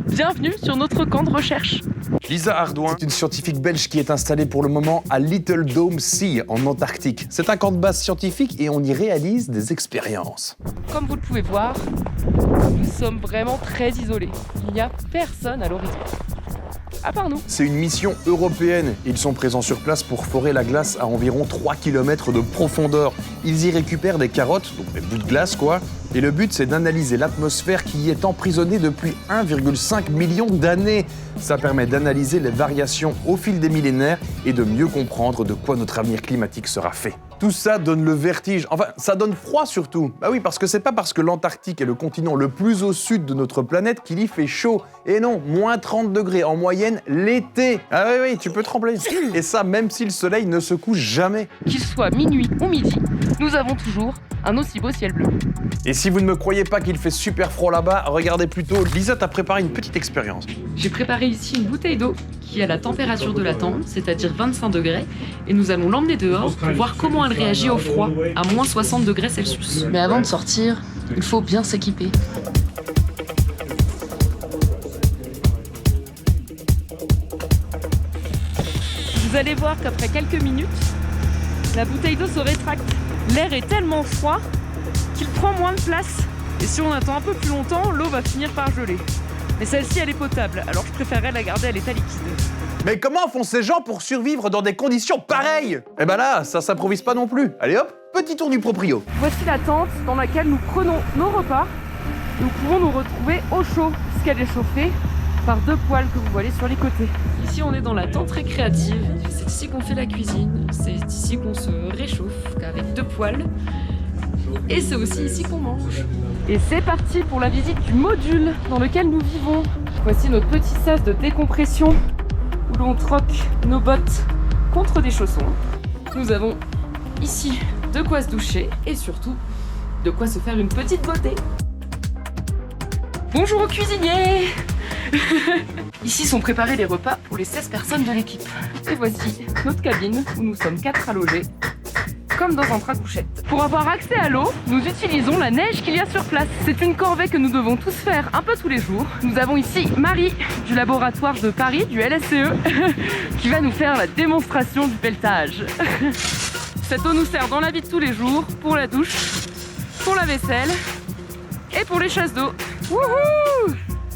Bienvenue sur notre camp de recherche. Lisa Ardouin, c'est une scientifique belge qui est installée pour le moment à Little Dome Sea, en Antarctique. C'est un camp de base scientifique et on y réalise des expériences. Comme vous le pouvez voir, nous sommes vraiment très isolés. Il n'y a personne à l'horizon. À part nous. C'est une mission européenne. Ils sont présents sur place pour forer la glace à environ 3 km de profondeur. Ils y récupèrent des carottes, donc des bouts de glace quoi. Et le but, c'est d'analyser l'atmosphère qui y est emprisonnée depuis 1,5 million d'années. Ça permet d'analyser les variations au fil des millénaires et de mieux comprendre de quoi notre avenir climatique sera fait. Tout ça donne le vertige. Enfin, ça donne froid surtout. Bah oui, parce que c'est pas parce que l'Antarctique est le continent le plus au sud de notre planète qu'il y fait chaud. Et non, moins 30 degrés en moyenne l'été. Ah oui, tu peux trembler. Et ça, même si le soleil ne se couche jamais. Qu'il soit minuit ou midi, nous avons toujours un aussi beau ciel bleu. Et si vous ne me croyez pas qu'il fait super froid là-bas, regardez plutôt. Lisa t'a préparé une petite expérience. J'ai préparé ici une bouteille d'eau qui a la température de la tente, c'est-à-dire 25 degrés, et nous allons l'emmener dehors pour voir comment elle réagit au froid, à moins 60 degrés Celsius. Mais avant de sortir, il faut bien s'équiper. Vous allez voir qu'après quelques minutes, la bouteille d'eau se rétracte. L'air est tellement froid qu'il prend moins de place. Et si on attend un peu plus longtemps, l'eau va finir par geler. Mais celle-ci, elle est potable, alors je préférerais la garder à l'état liquide. Mais comment font ces gens pour survivre dans des conditions pareilles? Eh ben là, ça s'improvise pas non plus. Allez hop, petit tour du proprio. Voici la tente dans laquelle nous prenons nos repas. Nous pouvons nous retrouver au chaud, puisqu'elle est chauffée par 2 poêles que vous voyez sur les côtés. Ici, on est dans la tente récréative. C'est ici qu'on fait la cuisine. C'est ici qu'on se réchauffe, avec 2 poêles. Et c'est aussi ici qu'on mange. Et c'est parti pour la visite du module dans lequel nous vivons. Voici notre petit sas de décompression où l'on troque nos bottes contre des chaussons. Nous avons ici de quoi se doucher et surtout de quoi se faire une petite beauté. Bonjour aux cuisiniers. Ici sont préparés les repas pour les 16 personnes de l'équipe. Et voici notre cabine où nous sommes 4 à loger, comme dans un train couchette. Pour avoir accès à l'eau, nous utilisons la neige qu'il y a sur place. C'est une corvée que nous devons tous faire un peu tous les jours. Nous avons ici Marie du laboratoire de Paris, du LSCE, qui va nous faire la démonstration du pelletage. Cette eau nous sert dans la vie de tous les jours, pour la douche, pour la vaisselle et pour les chasses d'eau. Wouhou!